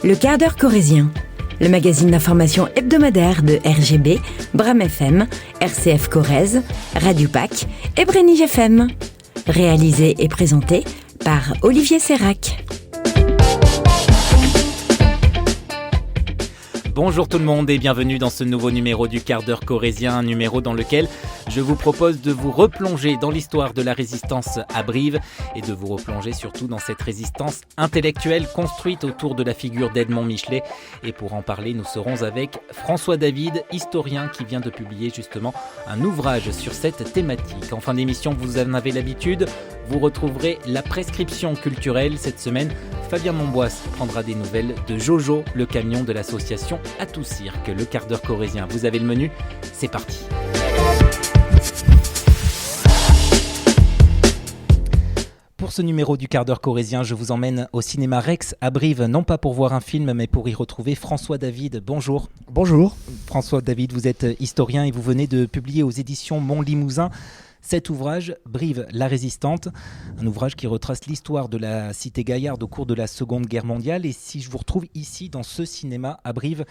Le quart d'heure corrézien, le magazine d'information hebdomadaire de RGB, Bram FM, RCF Corrèze, Radio PAC et Brenige FM. Réalisé et présenté par Olivier Sérac. Bonjour tout le monde et bienvenue dans ce nouveau numéro du quart d'heure corrézien, un numéro dans lequel je vous propose de vous replonger dans l'histoire de la résistance à Brive et de vous replonger surtout dans cette résistance intellectuelle construite autour de la figure d'Edmond Michelet. Et pour en parler, nous serons avec François David, historien qui vient de publier justement un ouvrage sur cette thématique. En fin d'émission, vous en avez l'habitude, vous retrouverez la prescription culturelle. Cette semaine, Fabien Monbois prendra des nouvelles de Jojo, le camion de l'association À tout cirque. Le quart d'heure corrézien, vous avez le menu, c'est parti. Pour ce numéro du quart d'heure corrézien, je vous emmène au cinéma Rex à Brive, non pas pour voir un film, mais pour y retrouver François David. Bonjour. Bonjour. François David, vous êtes historien et vous venez de publier aux éditions Montlimousin cet ouvrage, Brive, la résistante, un ouvrage qui retrace l'histoire de la cité gaillarde au cours de la Seconde Guerre mondiale. Et si je vous retrouve ici dans ce cinéma à Brive,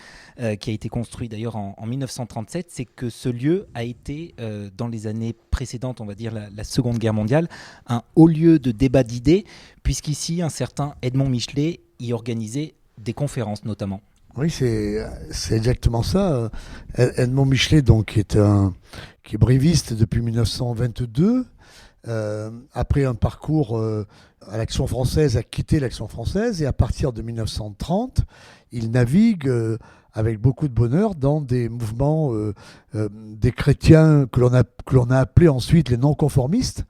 qui a été construit d'ailleurs en 1937, c'est que ce lieu a été, dans les années précédentes, on va dire la Seconde Guerre mondiale, un haut lieu de débat d'idées, puisqu'ici, un certain Edmond Michelet y organisait des conférences notamment. Oui, c'est exactement ça. Edmond Michelet, donc, qui est briviste depuis 1922, après un parcours à l'Action française, a quitté l'Action française et à partir de 1930, il navigue avec beaucoup de bonheur dans des mouvements des chrétiens que l'on a appelés ensuite les non-conformistes,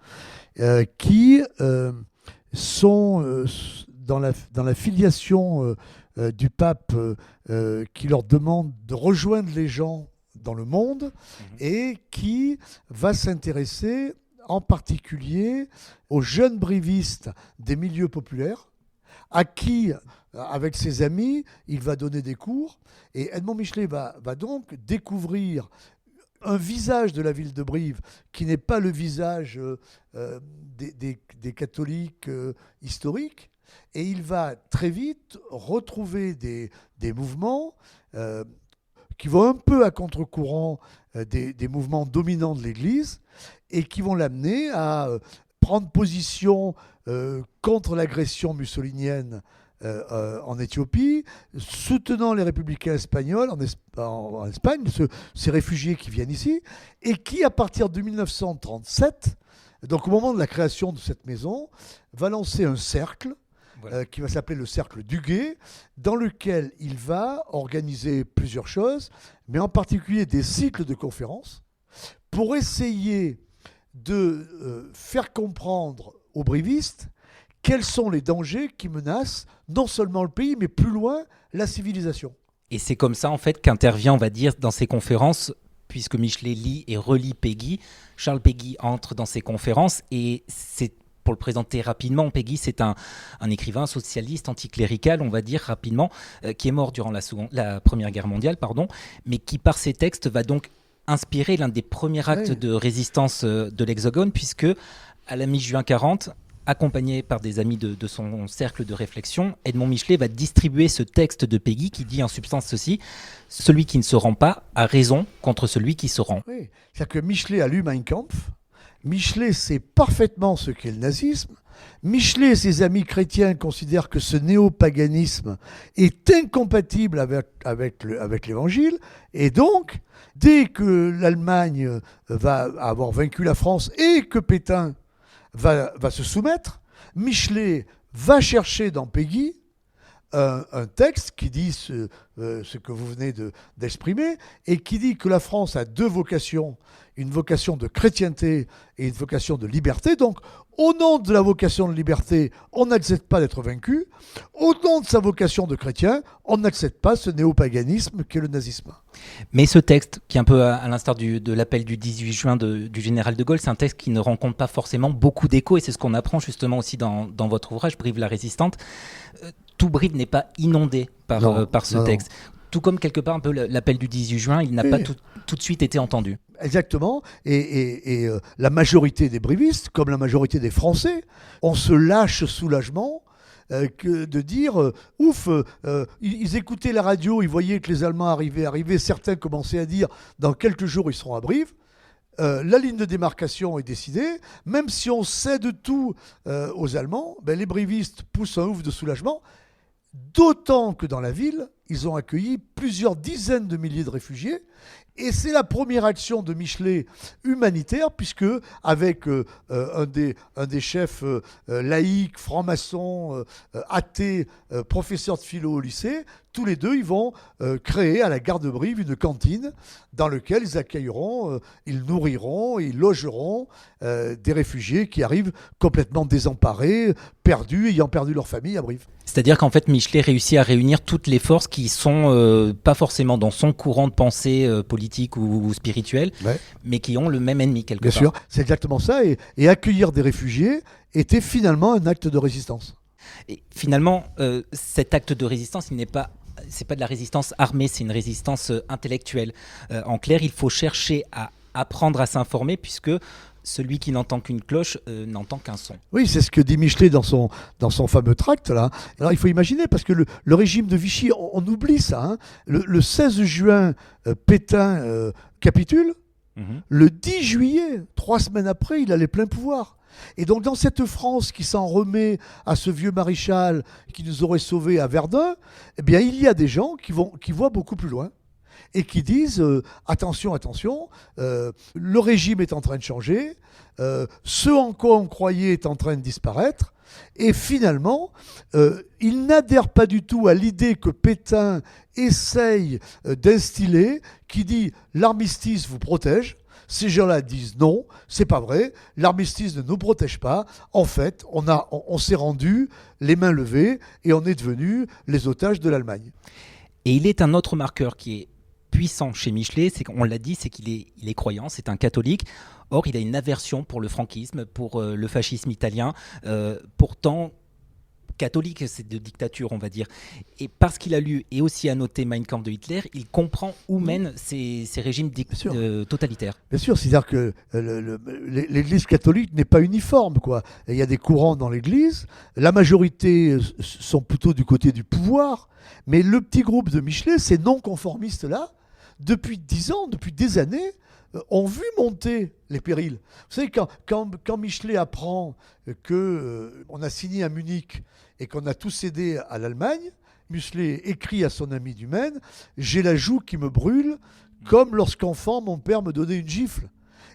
qui sont dans la filiation du pape qui leur demande de rejoindre les gens dans le monde et qui va s'intéresser en particulier aux jeunes brivistes des milieux populaires à qui, avec ses amis, il va donner des cours. Et Edmond Michelet va donc découvrir un visage de la ville de Brive qui n'est pas le visage des catholiques historiques. Et il va très vite retrouver des mouvements qui vont un peu à contre-courant des mouvements dominants de l'Église et qui vont l'amener à prendre position contre l'agression mussolinienne en Éthiopie, soutenant les républicains espagnols en Espagne, ces réfugiés qui viennent ici, et qui, à partir de 1937, donc au moment de la création de cette maison, va lancer un cercle qui va s'appeler le Cercle du Guet, dans lequel il va organiser plusieurs choses, mais en particulier des cycles de conférences, pour essayer de faire comprendre aux brivistes quels sont les dangers qui menacent non seulement le pays, mais plus loin, la civilisation. Et c'est comme ça, en fait, qu'intervient, on va dire, dans ces conférences, puisque Michelet lit et relit Péguy, Charles Péguy entre dans ces conférences, et c'est pour le présenter rapidement, Péguy, c'est un écrivain socialiste, anticlérical, on va dire rapidement, qui est mort durant la Première Guerre mondiale, mais qui, par ses textes, va donc inspirer l'un des premiers actes de résistance de l'Hexagone, puisque, à la mi-juin 40, accompagné par des amis de son cercle de réflexion, Edmond Michelet va distribuer ce texte de Péguy qui dit en substance ceci: « Celui qui ne se rend pas a raison contre celui qui se rend. » Oui, c'est-à-dire que Michelet a lu Mein Kampf. Michelet sait parfaitement ce qu'est le nazisme. Michelet et ses amis chrétiens considèrent que ce néopaganisme est incompatible avec l'évangile. Et donc, dès que l'Allemagne va avoir vaincu la France et que Pétain va se soumettre, Michelet va chercher dans Péguy un texte qui dit ce que vous venez d'exprimer et qui dit que la France a deux vocations, une vocation de chrétienté et une vocation de liberté. Donc, au nom de la vocation de liberté, on n'accepte pas d'être vaincu. Au nom de sa vocation de chrétien, on n'accepte pas ce néopaganisme qu'est le nazisme. Mais ce texte, qui est un peu à l'instar de l'appel du 18 juin du général de Gaulle, c'est un texte qui ne rencontre pas forcément beaucoup d'écho, et c'est ce qu'on apprend justement aussi dans votre ouvrage, Brive la résistante. Tout Brive n'est pas inondé par ce texte. Tout comme quelque part un peu l'appel du 18 juin, il n'a pas tout de suite été entendu. Exactement. Et la majorité des brivistes, comme la majorité des Français, ont ce lâche soulagement que de dire ouf, ils écoutaient la radio, ils voyaient que les Allemands arrivaient, certains commençaient à dire dans quelques jours ils seront à Brive. La ligne de démarcation est décidée, même si on cède tout aux Allemands, les brivistes poussent un ouf de soulagement, d'autant que dans la ville, ils ont accueilli plusieurs dizaines de milliers de réfugiés. Et c'est la première action de Michelet humanitaire, puisque avec un des chefs laïcs, francs-maçons, athées, professeurs de philo au lycée, tous les deux, ils vont créer à la gare de Brive une cantine dans laquelle ils accueilleront, ils nourriront, ils logeront des réfugiés qui arrivent complètement désemparés, perdus, ayant perdu leur famille à Brive. C'est-à-dire qu'en fait, Michelet réussit à réunir toutes les forces qui sont pas forcément dans son courant de pensée politique ou spirituel, mais qui ont le même ennemi quelque part. Bien sûr, c'est exactement ça. Et accueillir des réfugiés était finalement un acte de résistance. Et finalement, cet acte de résistance, c'est pas de la résistance armée, c'est une résistance intellectuelle. En clair, il faut chercher à apprendre à s'informer, puisque celui qui n'entend qu'une cloche n'entend qu'un son. Oui, c'est ce que dit Michelet dans son fameux tract, là. Alors, il faut imaginer, parce que le régime de Vichy, on oublie ça. Hein. Le 16 juin, Pétain capitule. Le 10 juillet, 3 semaines après, il a les pleins pouvoirs. Et donc, dans cette France qui s'en remet à ce vieux maréchal qui nous aurait sauvés à Verdun, eh bien, il y a des gens qui voient beaucoup plus loin et qui disent attention, le régime est en train de changer, ce en quoi on croyait est en train de disparaître, et finalement, ils n'adhèrent pas du tout à l'idée que Pétain essaye d'instiller, qui dit l'armistice vous protège. Ces gens-là disent non, c'est pas vrai, l'armistice ne nous protège pas. En fait, on s'est rendu les mains levées et on est devenus les otages de l'Allemagne. Et il est un autre marqueur qui est puissant chez Michelet, on l'a dit, c'est qu'il est croyant, c'est un catholique. Or, il a une aversion pour le franquisme, pour le fascisme italien. Pourtant, catholique, c'est de dictature, on va dire. Et parce qu'il a lu et aussi annoté Mein Kampf de Hitler, il comprend où mènent ces régimes totalitaires. Bien sûr, c'est-à-dire que l'Église catholique n'est pas uniforme, quoi. Il y a des courants dans l'Église, la majorité sont plutôt du côté du pouvoir, mais le petit groupe de Michelet, ces non-conformistes-là, depuis 10 ans, depuis des années, ont vu monter les périls. Vous savez, quand Michelet apprend qu'on a signé à Munich et qu'on a tout cédé à l'Allemagne, Michelet écrit à son ami du Maine « J'ai la joue qui me brûle, comme lorsqu'enfant mon père me donnait une gifle ».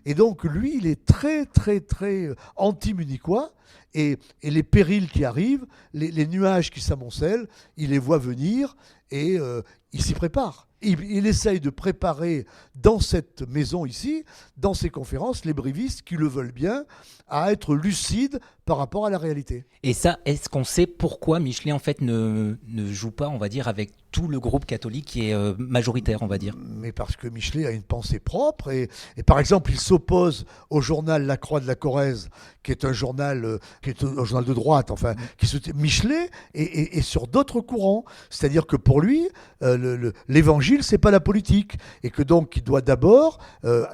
Et donc lui, il est très, très, très anti-munichois. Et les périls qui arrivent, les nuages qui s'amoncellent, il les voit venir et il s'y prépare. Il essaye de préparer dans cette maison ici, dans ces conférences, les brivistes qui le veulent bien, à être lucides par rapport à la réalité. Et ça, est-ce qu'on sait pourquoi Michelet en fait ne joue pas, on va dire, avec tout le groupe catholique qui est majoritaire, on va dire? Mais parce que Michelet a une pensée propre et par exemple, il s'oppose au journal La Croix de la Corrèze, qui est un journal de droite, enfin, Michelet est sur d'autres courants. C'est-à-dire que pour lui, l'évangile, c'est pas la politique. Et que donc, il doit d'abord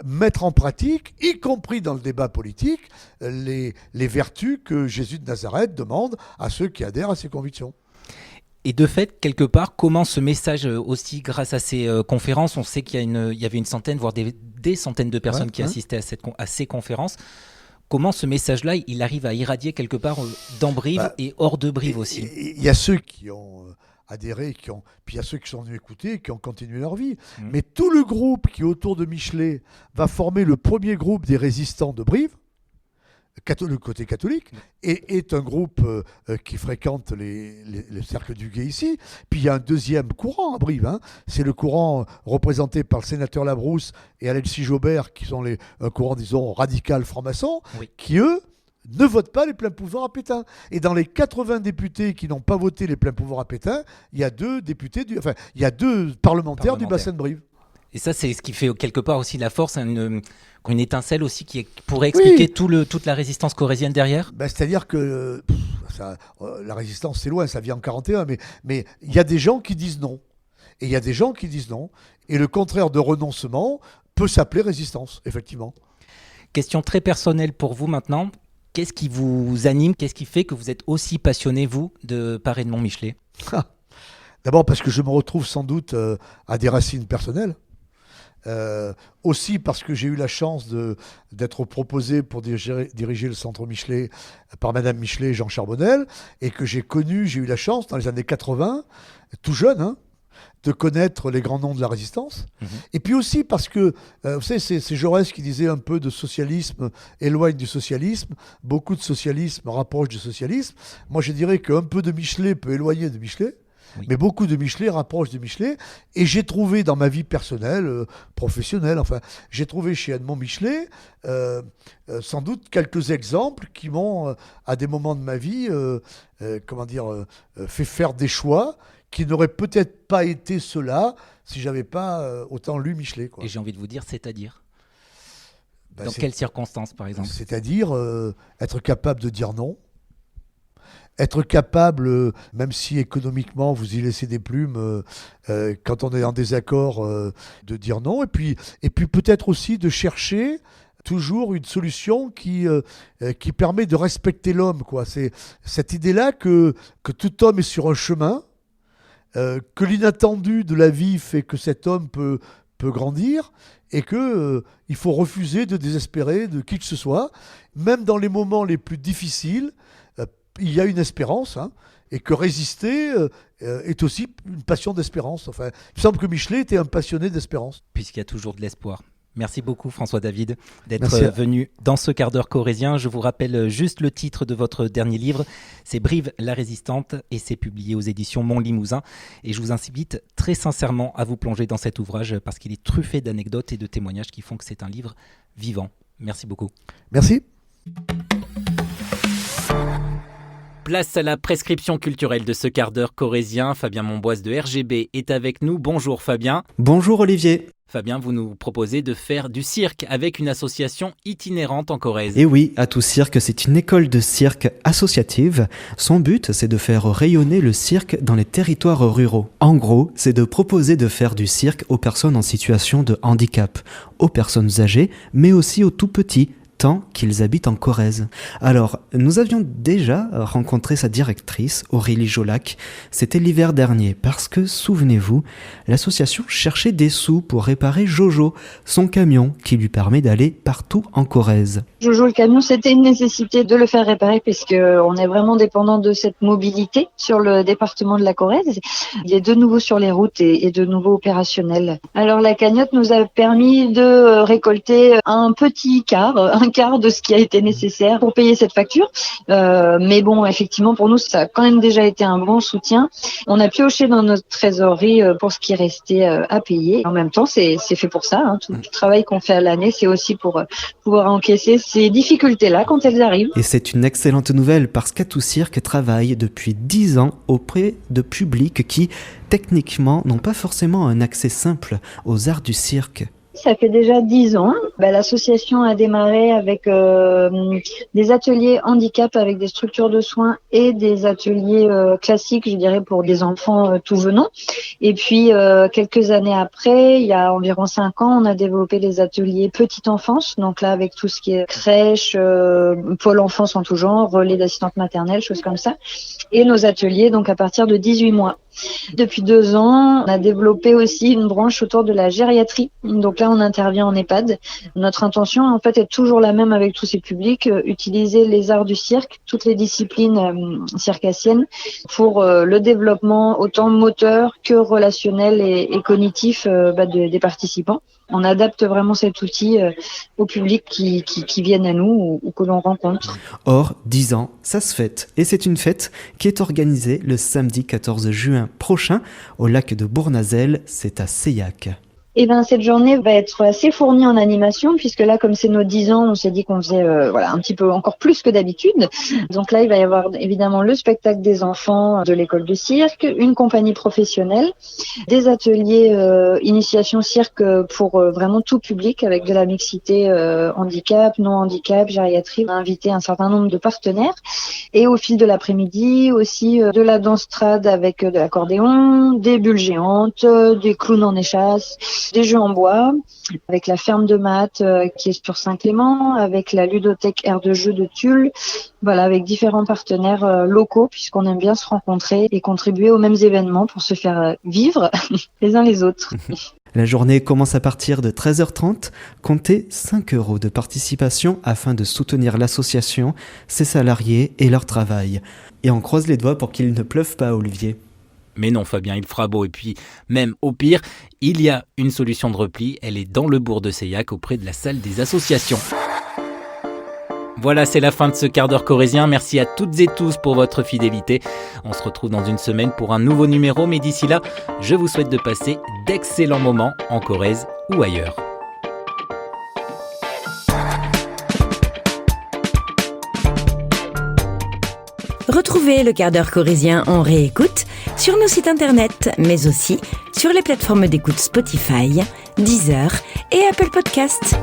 mettre en pratique, y compris dans le débat politique, les vertus que Jésus de Nazareth demande à ceux qui adhèrent à ses convictions. Et de fait, quelque part, comment ce message aussi, grâce à ces conférences, on sait qu'il y avait une centaine, voire des centaines de personnes qui assistaient à ces conférences. Comment ce message-là, il arrive à irradier quelque part dans Brive et hors de Brive aussi? Il y a ceux qui ont adhéré, puis il y a ceux qui sont venus écouter et qui ont continué leur vie. Mais tout le groupe qui est autour de Michelet va former le premier groupe des résistants de Brive, le côté catholique, et est un groupe qui fréquente les cercles du Guet ici. Puis il y a un deuxième courant à Brive, hein. C'est le courant représenté par le sénateur Labrousse et Alexis Jobert, qui sont un courant, disons, radical franc-maçon, qui, eux, ne votent pas les pleins pouvoirs à Pétain. Et dans les 80 députés qui n'ont pas voté les pleins pouvoirs à Pétain, il y a deux parlementaires du bassin de Brive. Et ça, c'est ce qui fait quelque part aussi la force, une étincelle aussi qui pourrait expliquer toute la résistance corrézienne derrière. C'est-à-dire que la résistance, c'est loin, ça vient en 41, mais il y a des gens qui disent non. Et il y a des gens qui disent non. Et le contraire de renoncement peut s'appeler résistance, effectivement. Question très personnelle pour vous maintenant. Qu'est-ce qui vous anime? Qu'est-ce qui fait que vous êtes aussi passionné, vous, de Part Edmond Michelet? D'abord parce que je me retrouve sans doute à des racines personnelles. Aussi parce que j'ai eu la chance d'être proposé pour diriger le centre Michelet par Madame Michelet et Jean Charbonnel, et que j'ai eu la chance dans les années 80, tout jeune, de connaître les grands noms de la résistance. Et puis aussi parce que, vous savez, c'est Jaurès qui disait un peu de socialisme éloigne du socialisme, beaucoup de socialisme rapproche du socialisme. Moi, je dirais qu'un peu de Michelet peut éloigner de Michelet. Oui. Mais beaucoup de Michelet rapprochent de Michelet. Et j'ai trouvé dans ma vie personnelle, professionnelle, j'ai trouvé chez Edmond Michelet sans doute quelques exemples qui m'ont, à des moments de ma vie, fait faire des choix qui n'auraient peut-être pas été ceux-là si j'avais pas autant lu Michelet, quoi. Et j'ai envie de vous dire, c'est-à-dire dans quelles circonstances, par exemple? C'est-à-dire être capable de dire non. Être capable, même si économiquement vous y laissez des plumes, quand on est en désaccord, de dire non. Et puis peut-être aussi de chercher toujours une solution qui permet de respecter l'homme, quoi. C'est cette idée-là que tout homme est sur un chemin, que l'inattendu de la vie fait que cet homme peut grandir, et que il faut refuser de désespérer de qui que ce soit, même dans les moments les plus difficiles. Il y a une espérance, et que résister est aussi une passion d'espérance. Il me semble que Michelet était un passionné d'espérance. Puisqu'il y a toujours de l'espoir. Merci beaucoup François David d'être venu dans ce quart d'heure corrézien. Je vous rappelle juste le titre de votre dernier livre, c'est Brive la résistante, et c'est publié aux éditions Mont-Limousin. Et je vous invite très sincèrement à vous plonger dans cet ouvrage parce qu'il est truffé d'anecdotes et de témoignages qui font que c'est un livre vivant. Merci beaucoup. Merci. Place à la prescription culturelle de ce quart d'heure corrézien. Fabien Monboise de RGB est avec nous. Bonjour Fabien. Bonjour Olivier. Fabien, vous nous proposez de faire du cirque avec une association itinérante en Corrèze. Et oui, Atout Cirque, c'est une école de cirque associative. Son but, c'est de faire rayonner le cirque dans les territoires ruraux. En gros, c'est de proposer de faire du cirque aux personnes en situation de handicap, aux personnes âgées, mais aussi aux tout petits, tant qu'ils habitent en Corrèze. Alors, nous avions déjà rencontré sa directrice, Aurélie Jolac. C'était l'hiver dernier, parce que, souvenez-vous, l'association cherchait des sous pour réparer Jojo, son camion qui lui permet d'aller partout en Corrèze. Jojo, le camion, c'était une nécessité de le faire réparer puisqu'on est vraiment dépendant de cette mobilité sur le département de la Corrèze. Il est de nouveau sur les routes et de nouveau opérationnel. Alors, la cagnotte nous a permis de récolter un petit quart de ce qui a été nécessaire pour payer cette facture. Mais bon, effectivement, pour nous, ça a quand même déjà été un bon soutien. On a pioché dans notre trésorerie pour ce qui restait à payer. En même temps, c'est fait pour ça. Tout le travail qu'on fait à l'année, c'est aussi pour pouvoir encaisser ces difficultés-là quand elles arrivent. Et c'est une excellente nouvelle parce qu'Atout Cirque travaille depuis 10 ans auprès de publics qui, techniquement, n'ont pas forcément un accès simple aux arts du cirque. Ça fait déjà 10 ans. L'association a démarré avec des ateliers handicap avec des structures de soins et des ateliers classiques, je dirais, pour des enfants tout venant. Et puis, quelques années après, il y a environ 5 ans, on a développé les ateliers petite enfance. Donc là, avec tout ce qui est crèche, pôle enfance en tout genre, relais d'assistante maternelle, choses comme ça. Et nos ateliers, donc à partir de 18 mois. Depuis 2 ans, on a développé aussi une branche autour de la gériatrie. Donc là, on intervient en EHPAD. Notre intention, en fait, est toujours la même avec tous ces publics, utiliser les arts du cirque, toutes les disciplines circassiennes, pour le développement autant moteur que relationnel et cognitif des participants. On adapte vraiment cet outil au public qui viennent à nous ou que l'on rencontre. Or, 10 ans, ça se fête. Et c'est une fête qui est organisée le samedi 14 juin prochain au lac de Bournazel, c'est à Seillac. Et cette journée va être assez fournie en animation puisque là, comme c'est nos 10 ans, on s'est dit qu'on faisait un petit peu encore plus que d'habitude. Donc là, il va y avoir évidemment le spectacle des enfants de l'école de cirque, une compagnie professionnelle, des ateliers initiation cirque pour vraiment tout public avec de la mixité handicap, non handicap, gériatrie. On a invité un certain nombre de partenaires et au fil de l'après-midi aussi de la danse trad avec de l'accordéon, des bulles géantes, des clowns en échasse. des jeux en bois, avec la ferme de maths qui est sur Saint-Clément, avec la ludothèque Aire de Jeux de Tulle, voilà, avec différents partenaires locaux, puisqu'on aime bien se rencontrer et contribuer aux mêmes événements pour se faire vivre les uns les autres. La journée commence à partir de 13h30. Comptez 5 € de participation afin de soutenir l'association, ses salariés et leur travail. Et on croise les doigts pour qu'il ne pleuve pas, Olivier. Mais non Fabien, il fera beau et puis même au pire, il y a une solution de repli, elle est dans le bourg de Seillac auprès de la salle des associations. Voilà, c'est la fin de ce quart d'heure corrézien. Merci à toutes et tous pour votre fidélité. On se retrouve dans une semaine pour un nouveau numéro, mais d'ici là, je vous souhaite de passer d'excellents moments en Corrèze ou ailleurs. Retrouvez le quart d'heure corrézien en réécoute sur nos sites internet, mais aussi sur les plateformes d'écoute Spotify, Deezer et Apple Podcasts.